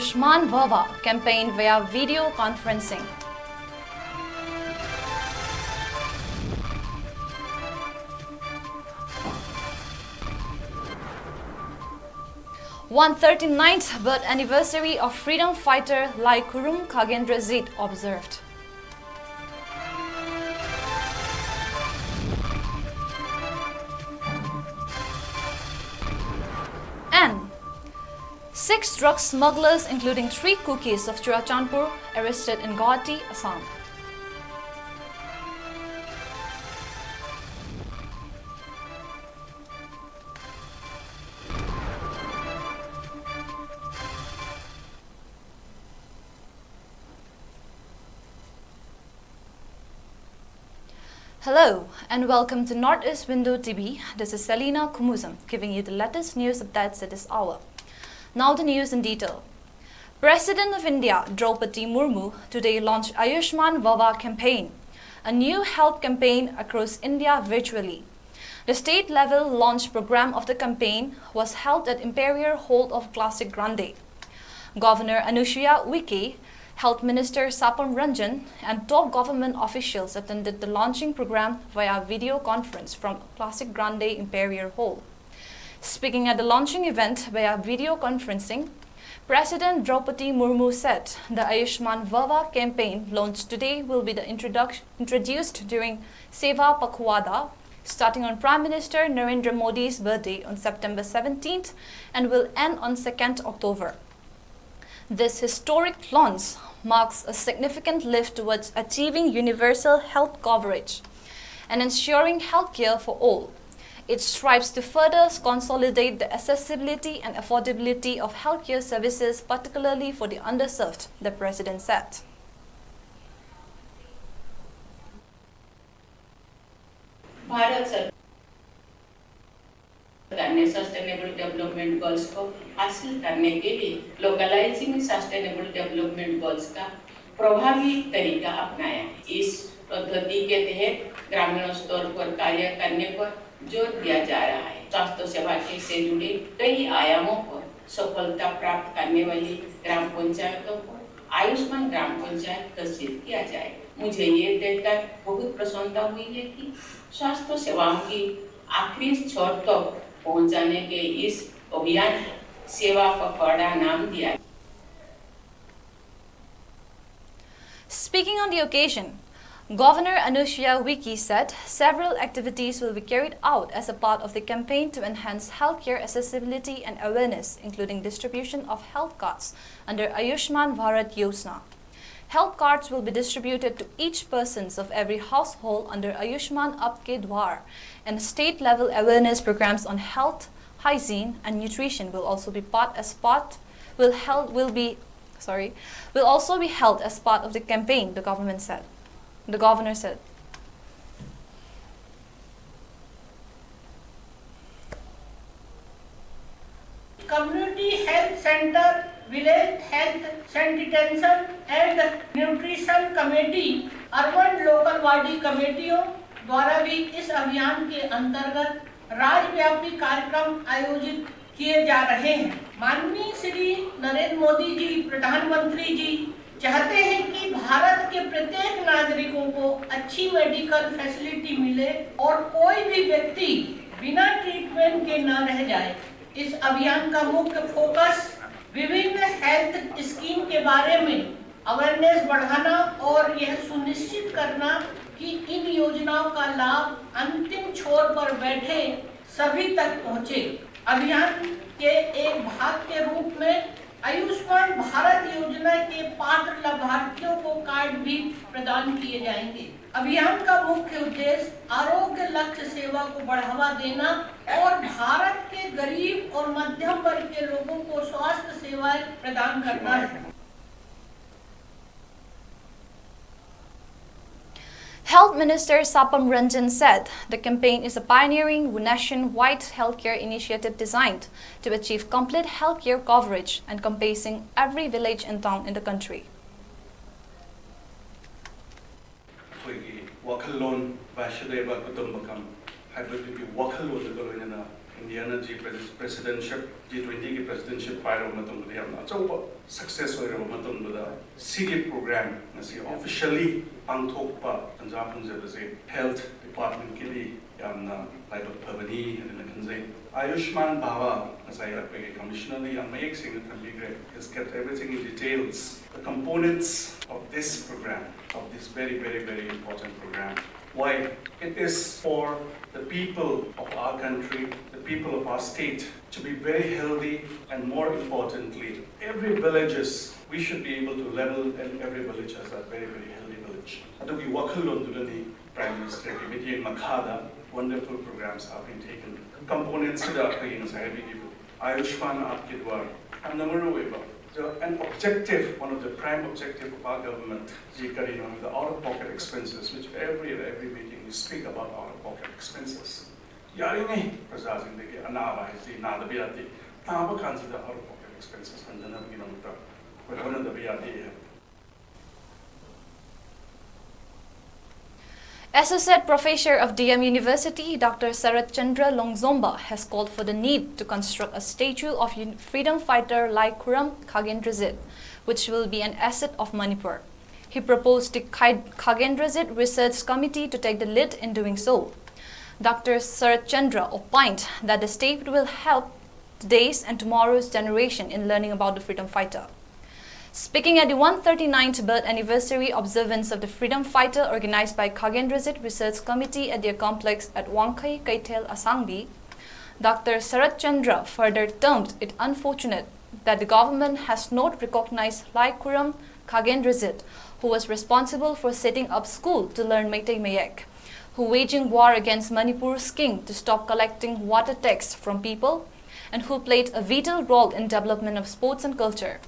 Ayushman Bhava campaign via video conferencing. ⅓ birth anniversary of freedom fighter 𝐂𝐄𝐲𝐶 observed. And 6 drug smugglers, including 3 cookies of Churachandpur, arrested in Guwahati, Assam. Hello and welcome to Northeast Window TV. This is Selina Kumuzam giving you the latest news updates at this hour. Now the news in detail. President of India Draupadi Murmu today launched Ayushman Bhava campaign, a new health campaign across India virtually. The state-level launch program of the campaign was held at Imperial Hall of Classic Grande. Governor Anusuya Uike, Health Minister Sapam Ranjan and top government officials attended the launching program via video conference from Classic Grande Imperial Hall. Speaking at the launching event via video conferencing, President Draupadi Murmu said the Ayushman Bhava campaign launched today will be introduced during Seva Pakhwada, starting on Prime Minister Narendra Modi's birthday on September 17th and will end on 2nd October. This historic launch marks a significant lift towards achieving universal health coverage and ensuring healthcare for all. It strives to further consolidate the accessibility and affordability of healthcare services, particularly for the underserved, the President said. Sustainable development goals को हासिल करने के लिए लोकलाइजिंग sustainable development goals का प्रभावी तरीका अपनाया। इस पद्धति के तहत ग्रामीण स्तर पर कार्य करने पर जोर दिया जा रहा है। स्वास्थ्य सेवा से जुड़े कई आयामों पर सफलता प्राप्त करने वाली ग्राम पंचायतों को आयुष्मान ग्राम पंचायत घोषित किया जाए। मुझे ये देखकर बहुत प्रसन्नता हुई है कि स्वास्थ्य सेवाओं की आखिरी छोर तक पहुंचाने के इस अभियान सेवा पखवाड़ा नाम दिया। Speaking on the occasion, Governor Anusuya Uike said several activities will be carried out as a part of the campaign to enhance healthcare accessibility and awareness, including distribution of health cards under Ayushman Bharat Yojana. Health cards will be distributed to each person of every household under Ayushman Abke Dwar, and state-level awareness programs on health, hygiene, and nutrition will also be held as part of the campaign. The governor said. Community health center, village health sanitation and nutrition committee, urban local body कमेटियों द्वारा भी इस अभियान के अंतर्गत राज्यव्यापी कार्यक्रम आयोजित किए जा रहे हैं। माननीय श्री नरेंद्र मोदी जी, प्रधानमंत्री जी चाहते हैं कि भारत के प्रत्येक नागरिकों को अच्छी मेडिकल फैसिलिटी मिले और कोई भी व्यक्ति बिना ट्रीटमेंट के न रह जाए। इस अभियान का मुख्य फोकस विभिन्न हेल्थ स्कीम के बारे में अवेयरनेस बढ़ाना और यह सुनिश्चित करना कि इन योजनाओं का लाभ अंतिम छोर पर बैठे सभी तक पहुंचे। अभियान के एक भाग के रूप में आयुष्मान भारत योजना के पात्र लाभार्थियों को कार्ड भी प्रदान किए जाएंगे। अभियान का मुख्य उद्देश्य आरोग्य लक्ष्य सेवा को बढ़ावा देना और भारत के गरीब और मध्यम वर्ग के लोगों को स्वास्थ्य सेवाएं प्रदान करना है। Health Minister Sapam Ranjan said the campaign is a pioneering nationwide healthcare initiative designed to achieve complete healthcare coverage encompassing every village and town in the country. Indiana presidentship G20 की presidentship पायरब मतुंग दिया हमना चौबा success होए रब मतुंग बुदा CG program नसी officially पांगथोकपा Punjab पंजाबसे health department के लिए यामना light Bhavni हने खंजे Ayushman Bhava as I commissioner the Mayek has kept everything in details, the components of this program, of this very important program. Why? It is for the people of our country, the people of our state, to be very healthy, and more importantly, every villages, we should be able to level and every village as a very healthy village. Adugi wakalon dulani Prime Minister Committee in Makhada, wonderful programs have been taken. Components to the Ayushman Apkidwar and the an objective, one of the prime objective of our government, 𝐍𝐶𝐈𝐒, the out-of-pocket expenses, which every meeting we speak about out-of-pocket expenses. Yarini Prasazin the Anava is the Nadabiati, Tava consider out-of-pocket expenses and the Navigamuta, but one of the Biati. Associate Professor of DM University, Dr. Sarat Chandra Longzomba has called for the need to construct a statue of freedom fighter 𝐿𝐔𝐊𝐈𝐒, which will be an asset of Manipur. He proposed the 𝐂𝐶𝐿𝐈𝐒 Research Committee to take the lead in doing so. Dr. Sarat Chandra opined that the state will help today's and tomorrow's generation in learning about the freedom fighter. Speaking at the 139th birth anniversary observance of the freedom fighter organized by 𝐂𝐿𝐈𝐒 Research Committee at their complex at 𝐷𝐾𝐢 Kaitel Asangbi, Dr. Sarat Chandra further termed it unfortunate that the government has not recognized 𝐿𝐶𝐈𝐒, who was responsible for setting up school to learn Meitei Mayek, who waging war against Manipur's king to stop collecting water tax from people, and who played a vital role in development of sports and culture.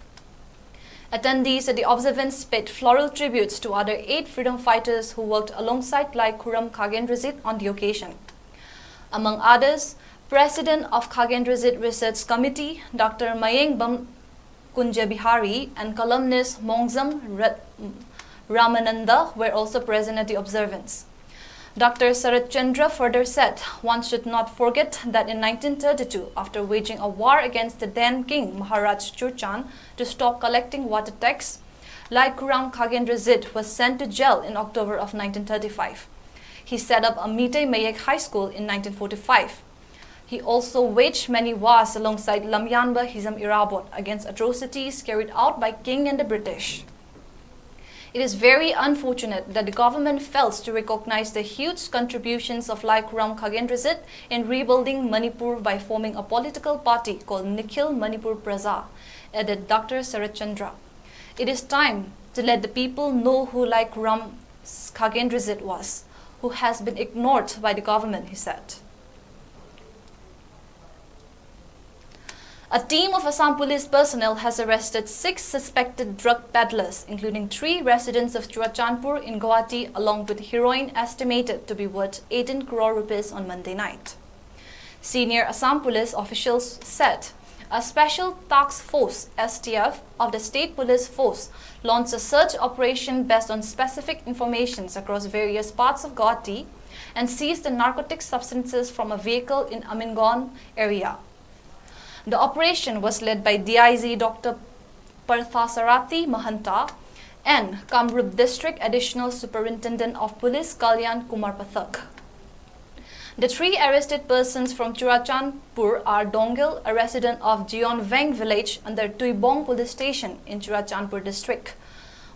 Attendees at the observance paid floral tributes to other 8 freedom fighters who worked alongside 𝐿𝐶𝐈𝐒 on the occasion. Among others, President of 𝐂𝐿𝐈𝐒 Research Committee, Dr. Mayeng Kunjabihari, and columnist Mongzam Ramananda were also present at the observance. Dr. Sarat Chandra further said one should not forget that in 1932, after waging a war against the then king Maharaj Churchan to stop collecting water tax, 𝐿𝐶𝐈𝐒 was sent to jail in October of 1935. He set up a Meitei Mayek High School in 1945. He also waged many wars alongside Lamyanba Hizam Irabot against atrocities carried out by king and the British. It is very unfortunate that the government fails to recognize the huge contributions of 𝐿𝐶𝐈𝐒 in rebuilding Manipur by forming a political party called Nikhil Manipur Praja, added Dr. Sarat Chandra. It is time to let the people know who 𝐿𝐶𝐈𝐒 was, who has been ignored by the government, he said. A team of Assam Police personnel has arrested 6 suspected drug peddlers, including 3 residents of Churachandpur in Guwahati, along with heroin estimated to be worth 18 crore rupees on Monday night. Senior Assam Police officials said a special task force (STF) of the State Police Force launched a search operation based on specific information across various parts of Guwahati and seized the narcotic substances from a vehicle in Amingon area. The operation was led by DIG Dr. Parthasarathi Mahanta and Kamrup District Additional Superintendent of Police Kalyan Kumar Pathak. The 3 arrested persons from Churachandpur are Dongil, a resident of Jeonveng village under Tuibong Police Station in Churachandpur district,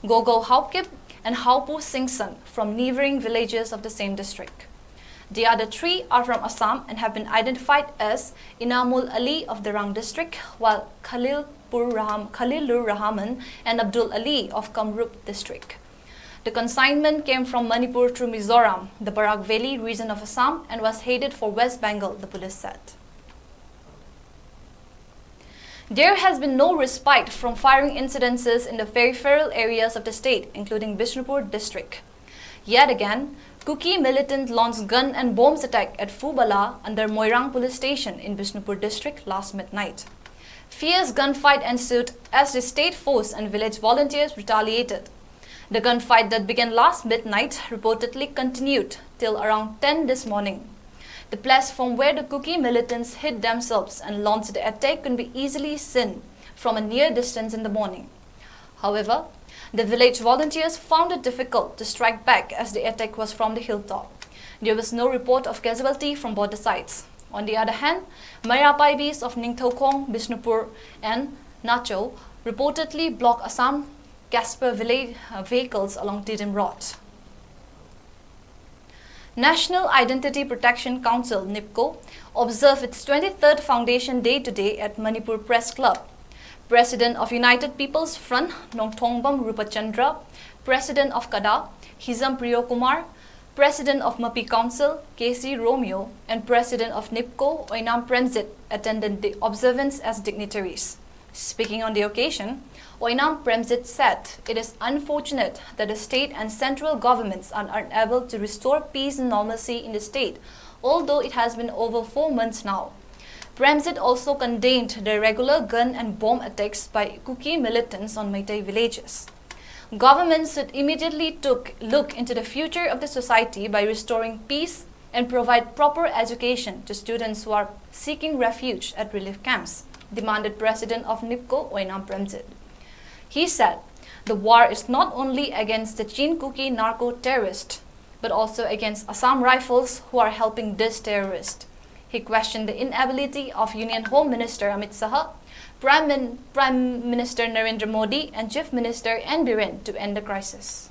Gogo Haupkip and Haupu Singsan from neighboring villages of the same district. The other 3 are from Assam and have been identified as Inamul Ali of the Rang district, while Khalilur Rahman and Abdul Ali of Kamrup district. The consignment came from Manipur through Mizoram, the Barak Valley region of Assam, and was headed for West Bengal, the police said. There has been no respite from firing incidences in the peripheral areas of the state, including Bishnupur district. Yet again, Kuki militant launched gun and bombs attack at Fubala under Moirang police station in Bishnupur district last midnight. Fierce gunfight ensued as the state force and village volunteers retaliated. The gunfight that began last midnight reportedly continued till around 10 this morning. The platform where the Kuki militants hid themselves and launched the attack could be easily seen from a near distance in the morning. However, the village volunteers found it difficult to strike back as the attack was from the hilltop. There was no report of casualty from both the sides. On the other hand, Mayapais of Ningthaukhong, Bishnupur and Nacho reportedly blocked Assam Casper vehicles along Tidim Road. National Identity Protection Council (NIPCO) observed its 23rd Foundation Day today at Manipur Press Club. President of United People's Front Nongthongbam Rupachandra, President of KADA Hizam Priyokumar, President of MAPI Council KC Romeo, and President of NIPCO Oinam Premjit attended the observance as dignitaries. Speaking on the occasion, Oinam Premjit said it is unfortunate that the state and central governments are unable to restore peace and normalcy in the state, although it has been over 4 months now. Premjit also condemned the regular gun and bomb attacks by Kuki militants on Meitei villages. Governments should immediately look into the future of the society by restoring peace and provide proper education to students who are seeking refuge at relief camps, demanded President of NIPCO Oinam Premjit. He said, the war is not only against the Chin Kuki narco-terrorists, but also against Assam Rifles who are helping this terrorist. He questioned the inability of Union Home Minister Amit Shah, Prime Minister Narendra Modi and Chief Minister N. Biren to end the crisis.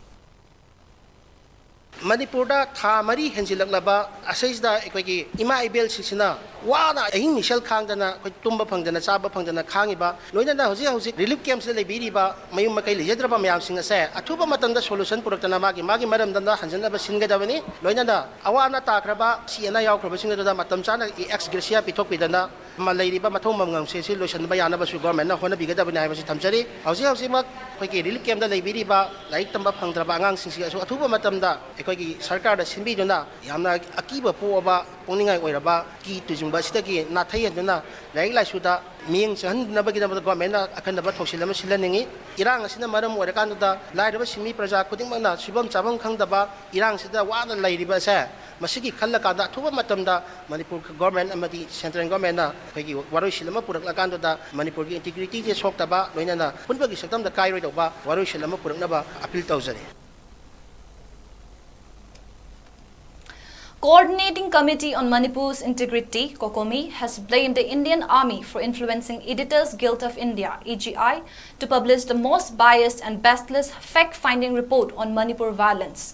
Manipurda tha mari henjilaklaba asaisda ekoi 𝐂𝐲𝐈𝐿 sisina wana ahing misal khangdana koi tumba phangdana chaba phangdana khangiba loinana hoji relief camps le lebiriba mayum makai lejadraba mayam sing ase athuba matamda solution puraktana magi maramdana hanjanaba singadabani loinana awana takraba siana yaukraba singada matam chana 𝐒𝐿𝐷 pithokpidana malairiba mathong mamngam se si loisanba yanaba su government na hona bigadabani haibasi thamjari hoji mak koi relief camp da lebiriba laik tamba phangdraba angang singsi asu athuba matamda ekoi sarkar da sinbiduna yamna akiba poaba poningai oiraba ki tujumba sidagi nathai aduna laik laisuda ming chanhabagi da government na akhandaba thosilama silaningi irang asina maram oirakanda lairaba simi praja kudingmana sibam chabam khangdaba irang sida wana lairiba sa masigi khallakanda thuba matamda Manipur government amadi central government na koi waroi silama puraklakanda Manipur gi integrity je soktaba loinana punbagi saktam da kairoi doba waroi silama puraknaba appeal tawjari. Coordinating Committee on Manipur's Integrity, (COCOMI), has blamed the Indian Army for influencing Editors Guild of India (EGI) to publish the most biased and baseless fact-finding report on Manipur violence.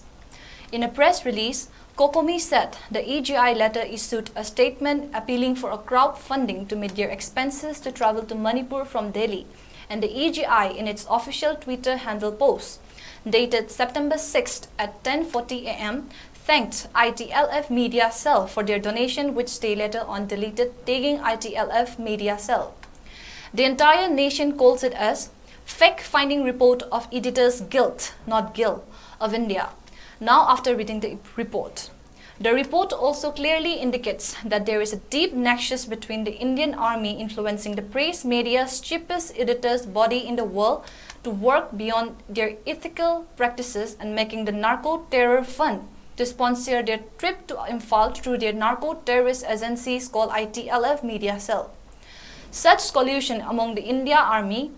In a press release, COCOMI said the EGI later issued a statement appealing for a crowdfunding to meet their expenses to travel to Manipur from Delhi, and the EGI in its official Twitter handle post, dated September 6th at 10:40 a.m., thanked ITLF Media Cell for their donation, which they later on deleted, tagging ITLF Media Cell. The entire nation calls it as fact-finding report of Editors Guild, not Guild, of India, now after reading the report. The report also clearly indicates that there is a deep nexus between the Indian Army influencing the press media's cheapest editors body in the world to work beyond their ethical practices and making the narco-terror fund to sponsor their trip to Imphal through their narco-terrorist agencies called ITLF Media Cell. Such collusion among the India Army,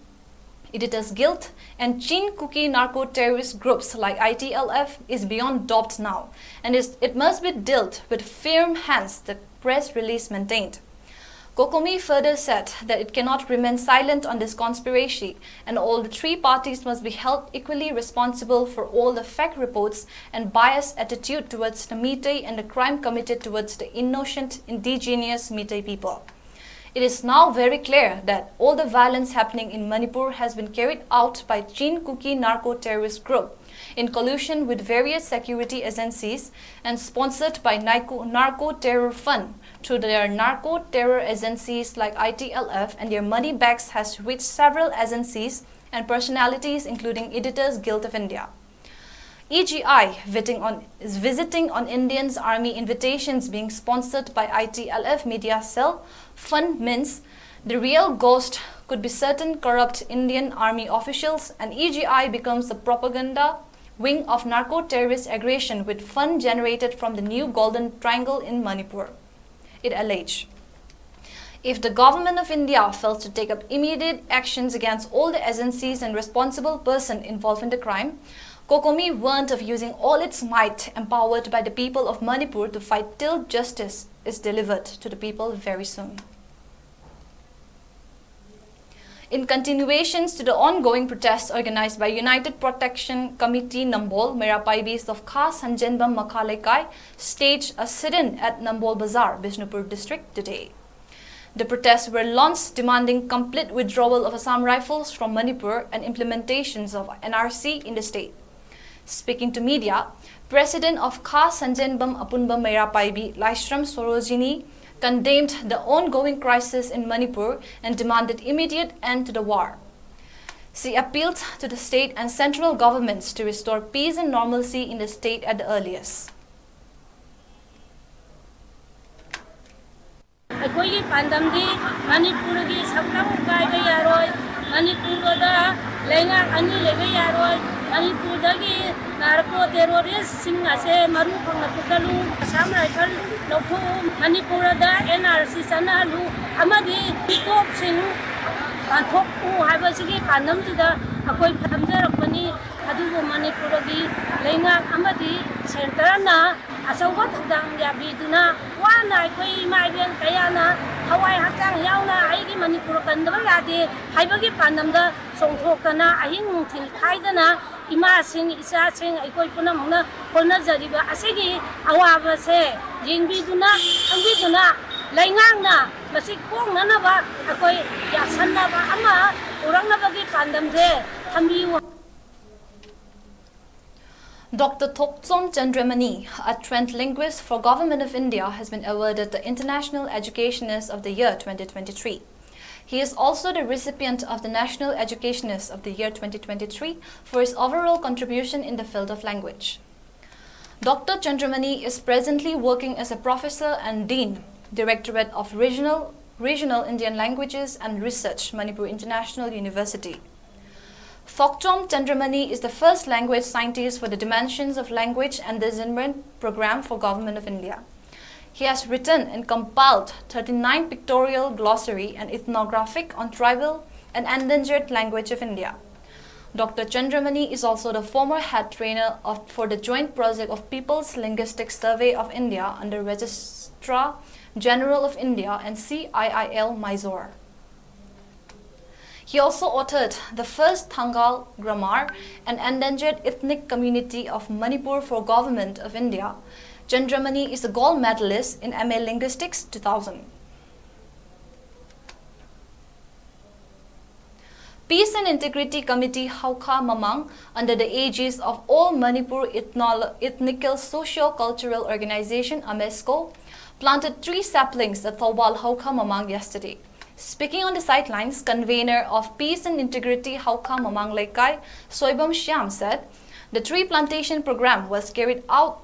Editors Guild, and Chin Kuki narco-terrorist groups like ITLF is beyond doubt now, and it must be dealt with firm hands, the press release maintained. COCOMI further said that it cannot remain silent on this conspiracy, and all the three parties must be held equally responsible for all the fact reports and biased attitude towards the Meitei and the crime committed towards the innocent indigenous Meitei people. It is now very clear that all the violence happening in Manipur has been carried out by Chin Kuki narco-terrorist group in collusion with various security agencies and sponsored by narco-terror fund through their narco-terror agencies like ITLF, and their money bags has reached several agencies and personalities including Editors Guild of India. EGI is visiting on Indian Army invitations being sponsored by ITLF Media Cell fund means the real ghost could be certain corrupt Indian Army officials, and EGI becomes the propaganda wing of narco-terrorist aggression with fund generated from the new Golden Triangle in Manipur. it alleged. If the government of India fails to take up immediate actions against all the agencies and responsible persons involved in the crime, 𝐂𝐶𝐈 warned of using all its might empowered by the people of Manipur to fight till justice is delivered to the people very soon. In continuations to the ongoing protests organized by United Protection Committee Nambol, 𝐷𝐸 of 𝐶𝐻 Sanjenbam Makalekai staged a sit-in at Nambol Bazaar, Bishnupur district today. The protests were launched demanding complete withdrawal of Assam Rifles from Manipur and implementations of NRC in the state. Speaking to media, President of 𝐶𝐻 Sanjenbam Apunbam 𝐷𝐸 Laishram Sorojini condemned the ongoing crisis in Manipur and demanded immediate end to the war. She appealed to the state and central governments to restore peace and normalcy in the state at the earliest. ꯑꯩꯈꯣꯏꯒꯤ ꯄꯥꯟꯗꯝꯗꯤ ꯃꯅꯤꯄꯨꯔꯒꯤ ꯁꯛꯇꯝ ꯀꯥꯏꯕ ꯌꯥꯔꯣꯏ ꯃꯅꯤꯄꯨꯔꯗ ꯂꯩꯉꯥꯛ ꯑꯅꯤ ꯂꯩꯕ ꯌꯥꯔꯣꯏ ꯃꯅꯤꯄꯨꯔꯗꯒꯤ ꯅꯥꯔꯀꯣ ꯇꯦꯔꯣꯔꯤꯁꯁꯤꯡ ꯑꯁꯦ ꯃꯔꯨ ꯐꯪꯅ ꯐꯨꯒꯠꯂꯨ ꯑꯁꯥꯝ ꯔꯥꯏꯐꯜ ꯂꯧꯊꯣꯛꯎ ꯃꯅꯤꯄꯨꯔꯗ NRC ꯆꯠꯅꯍꯜꯂꯨ ꯑꯃꯗꯤ ꯃꯤꯇꯣꯞꯁꯤꯡ ꯄꯥꯡꯊꯣꯛꯎ ꯍꯥꯏꯕꯁꯤꯒꯤ ꯄꯥꯟꯗꯝꯁꯤꯗ ꯑꯩꯈꯣꯏ ꯊꯝꯖꯔꯛꯄꯅꯤ ꯑꯗꯨꯕꯨ ꯃꯅꯤꯄꯨꯔꯒꯤ ꯂꯩꯉꯥꯛ ꯑꯃꯗꯤ ꯁꯦꯟꯇꯔꯅ ꯑꯆꯧꯕ ꯊꯧꯗꯥꯡ ꯌꯥꯕꯤꯗꯨꯅ ꯋꯥꯅ ꯑꯩꯈꯣꯏ ꯏꯃꯥ ꯏꯕꯦꯟ ꯀꯌꯥꯅ ꯊꯋꯥꯏ ꯍꯛꯆꯥꯡ ꯌꯥꯎꯅ ꯑꯩꯒꯤ ꯃꯅꯤꯄꯨꯔ ꯀꯟꯗꯕ ꯌꯥꯗꯦ ꯍꯥꯏꯕꯒꯤ ꯄꯥꯟꯗꯝꯗ ꯆꯣꯡꯊꯣꯛꯇꯅ ꯑꯍꯤꯡ ꯅꯨꯡꯊꯤꯜ ꯈꯥꯏꯗꯅ ꯏꯃꯥꯁꯤꯡ ꯏꯆꯥꯁꯤꯡ ꯑꯩꯈꯣꯏ ꯄꯨꯝꯅꯃꯛꯅ ꯍꯣꯠꯅꯖꯔꯤꯕ ꯑꯁꯤꯒꯤ ꯑꯋꯥꯕꯁꯦ ꯌꯦꯡꯕꯤꯗꯨꯅ ꯈꯪꯕꯤꯗꯨꯅ ꯂꯩꯉꯥꯛꯅ ꯃꯁꯤ ꯀꯣꯛꯅꯅꯕ ꯑꯩꯈꯣꯏ ꯌꯥꯁꯟꯅꯕ ꯑꯃ ꯄꯨꯔꯛꯅꯕꯒꯤ ꯄꯥꯟꯗꯝꯁꯦ ꯊꯝꯕꯤꯌꯨ. Dr. 𝐶𝐄𝐻 Chandramani, a trained linguist for Government of India, has been awarded the International Educationist of the Year 2023. He is also the recipient of the National Educationist of the Year 2023 for his overall contribution in the field of language. Dr. Chandramani is presently working as a professor and dean, Directorate of Regional Indian Languages and Research, Manipur International University. 𝐶𝐿 Chandramani is the first language scientist for the Dimensions of Language and Discernment program for Government of India. He has written and compiled 39 pictorial glossary and ethnographic on tribal and endangered language of India. Dr. Chandramani is also the former head trainer for the joint project of People's Linguistic Survey of India under Registrar General of India and CIIL, Mysore. He also authored the first Thangal grammar and endangered ethnic community of Manipur for Government of India. Chandramani is a gold medalist in MA Linguistics 2000. Peace and Integrity Committee 𝐂𝐶𝐻 under the aegis of All Manipur Ethnical Socio-Cultural Organization (AMESCO) planted 3 saplings at Thawbal 𝐂𝐶𝐻 yesterday. Speaking on the sidelines, convener of Peace and Integrity 𝐂𝐶𝐻 Lekai, Soibam Shyam said, the tree plantation program was carried out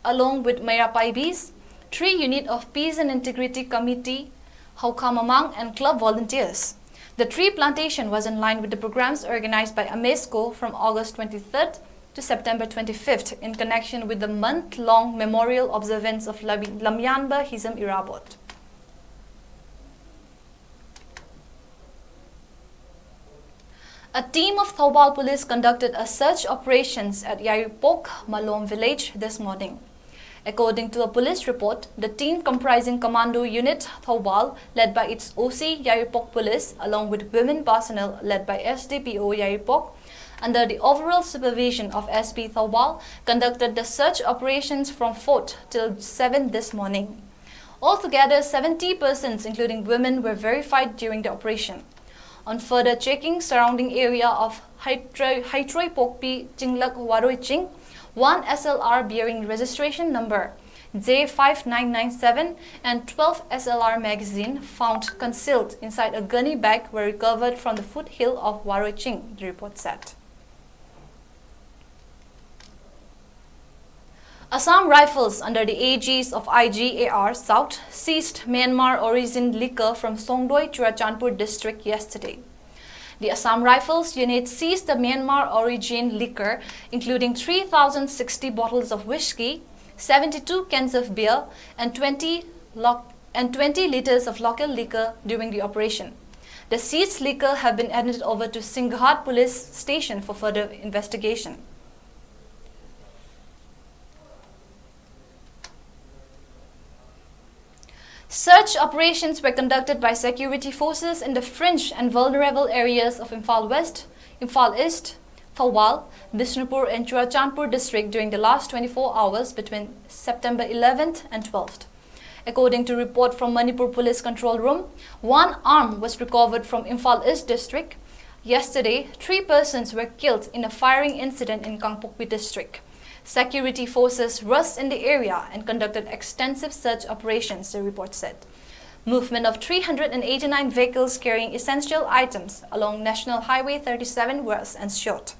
along with 𝐷𝐸's 3 unit of Peace and Integrity Committee 𝐂𝐶𝐻 and club volunteers. The tree plantation was in line with the programs organized by AMESCO from August 23rd to September 25th in connection with the month-long memorial observance of Lamyanba Hizam Irabot. A team of Thawbal Police conducted a search operations at 𝐷𝐸𝐿 Malom village this morning. According to a police report, the team comprising Commando Unit Thawbal, led by its OC 𝐷𝐸𝐿 Police, along with women personnel led by SDPO 𝐷𝐸𝐿, under the overall supervision of SP Thawbal, conducted the search operations from 4th till 7th this morning. Altogether, 70 persons, including women, were verified during the operation. On further checking surrounding area of Haitroi Pokpi Chinglak Waroiching, 1 SLR bearing registration number J5997 and 12 SLR magazine found concealed inside a gunny bag were recovered from the foothill of Waroiching, the report said. Assam Rifles, under the aegis of IGAR South, seized Myanmar origin liquor from Songdoi, Churachandpur district yesterday. The Assam Rifles unit seized the Myanmar origin liquor, including 3,060 bottles of whiskey, 72 cans of beer, and 20 and 20 liters of local liquor during the operation. The seized liquor have been handed over to Singhat Police Station for further investigation. Search operations were conducted by security forces in the fringe and vulnerable areas of Imphal West, Imphal East, Thawal, Bishnupur and Churachandpur district during the last 24 hours between September 11th and 12th. According to report from Manipur Police Control Room, one arm was recovered from Imphal East district. Yesterday, 3 persons were killed in a firing incident in Kangpokpi district. Security forces rushed in the area and conducted extensive search operations, the report said. Movement of 389 vehicles carrying essential items along National Highway 37 was ensured.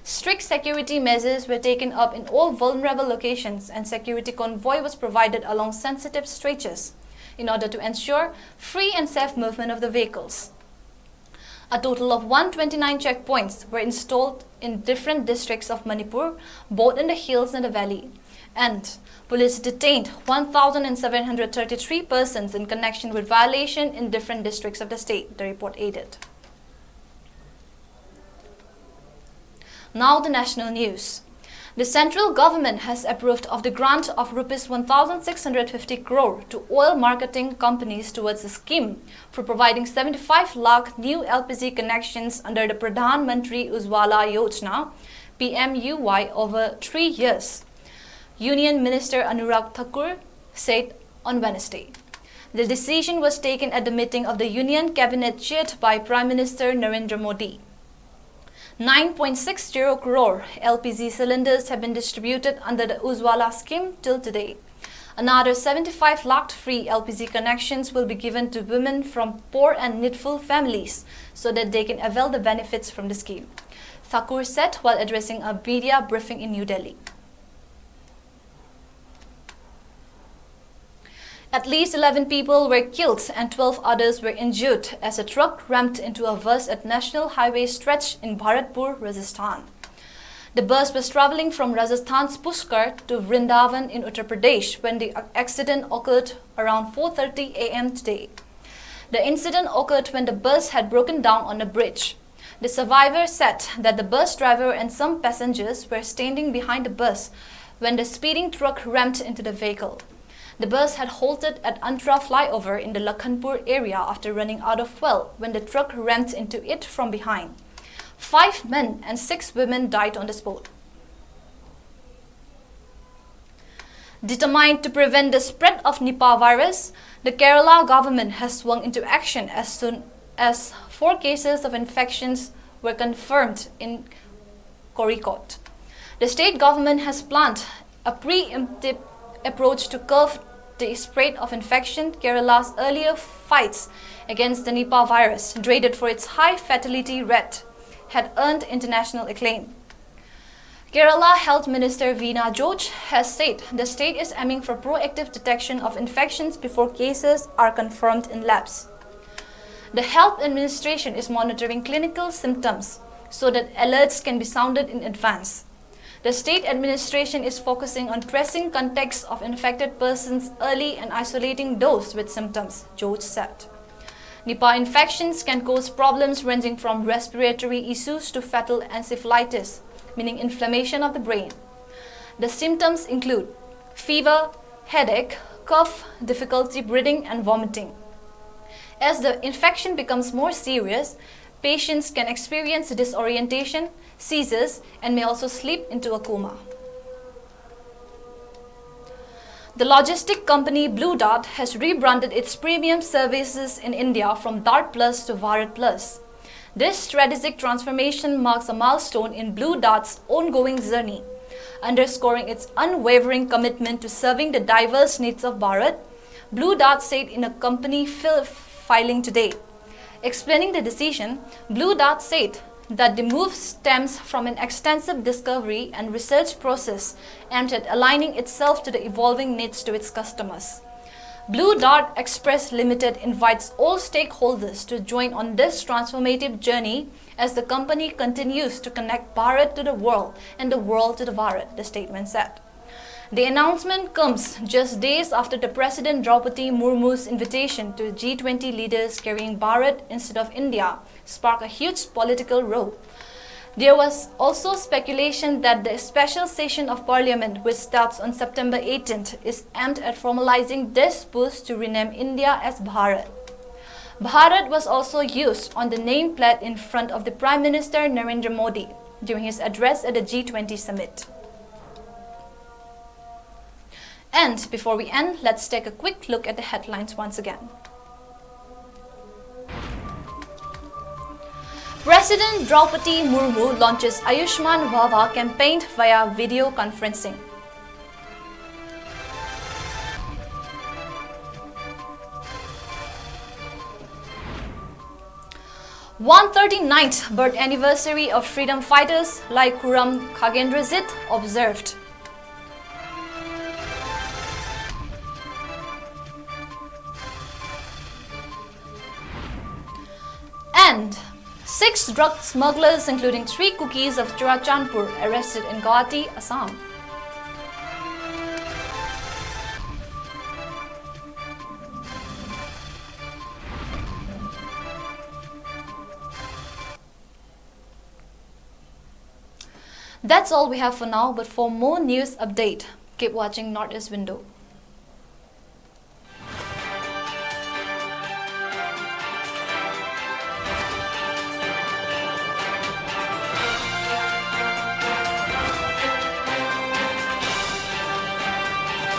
Strict security measures were taken up in all vulnerable locations and security convoy was provided along sensitive stretches in order to ensure free and safe movement of the vehicles. A total of 129 checkpoints were installed in different districts of Manipur, both in the hills and the valley. And police detained 1,733 persons in connection with violation in different districts of the state, the report added. Now the national news. The central government has approved of the grant of Rs 1,650 crore to oil marketing companies towards a scheme for providing 75 lakh new LPG connections under the Pradhan Mantri Ujjwala Yojana (PMUY) over 3 years. Union Minister Anurag Thakur said on Wednesday. The decision was taken at the meeting of the Union Cabinet chaired by Prime Minister Narendra Modi. 9.60 crore LPG cylinders have been distributed under the Ujjwala scheme till today. Another 75 lakh free LPG connections will be given to women from poor and needful families so that they can avail the benefits from the scheme, Thakur said while addressing a media briefing in New Delhi. At least 11 people were killed and 12 others were injured as a truck rammed into a bus at National Highway stretch in Bharatpur, Rajasthan. The bus was travelling from Rajasthan's Pushkar to Vrindavan in Uttar Pradesh when the accident occurred around 4:30 a.m. today. The incident occurred when the bus had broken down on a bridge. The survivor said that the bus driver and some passengers were standing behind the bus when the speeding truck rammed into the vehicle. The bus had halted at Antra flyover in the Lakhanpur area after running out of fuel when the truck rammed into it from behind. 5 men and 6 women died on the spot. Determined to prevent the spread of Nipah virus, the Kerala government has swung into action as soon as 4 cases of infections were confirmed in Kozhikode. The state government has planned a preemptive approach to curb the spread of infection. Kerala's earlier fights against the Nipah virus, dreaded for its high fatality rate, had earned international acclaim. Kerala Health Minister Veena George has said the state is aiming for proactive detection of infections before cases are confirmed in labs. The health administration is monitoring clinical symptoms so that alerts can be sounded in advance. The state administration is focusing on tracing contacts of infected persons early and isolating those with symptoms, George said. Nipah infections can cause problems ranging from respiratory issues to fatal encephalitis, meaning inflammation of the brain. The symptoms include fever, headache, cough, difficulty breathing and vomiting. As the infection becomes more serious, patients can experience disorientation, seizures, and may also slip into a coma. The logistic company Blue Dart has rebranded its premium services in India from Dart Plus to Bharat Plus. This strategic transformation marks a milestone in Blue Dart's ongoing journey, underscoring its unwavering commitment to serving the diverse needs of Bharat, Blue Dart said in a company filing today. Explaining the decision, Blue Dart said that the move stems from an extensive discovery and research process aimed at aligning itself to the evolving needs to its customers. Blue Dart Express Limited invites all stakeholders to join on this transformative journey as the company continues to connect Bharat to the world and the world to the Bharat, the statement said. The announcement comes just days after the President Draupadi Murmu's invitation to G20 leaders carrying Bharat instead of India sparked a huge political row. There was also speculation that the special session of Parliament, which starts on September 18th, is aimed at formalizing this push to rename India as Bharat. Bharat was also used on the nameplate in front of the Prime Minister Narendra Modi during his address at the G20 summit. And before we end, let's take a quick look at the headlines once again. President Draupadi Murmu launches Ayushman Bhava campaign via video conferencing. #139th birth anniversary of freedom fighters like 𝐂𝐲𝐶𝐻 observed. And 6 drug smugglers, including 3 cookies of Sarat Chandra, arrested in Guwahati, Assam. That's all we have for now, but for more news update, keep watching Northeast Window.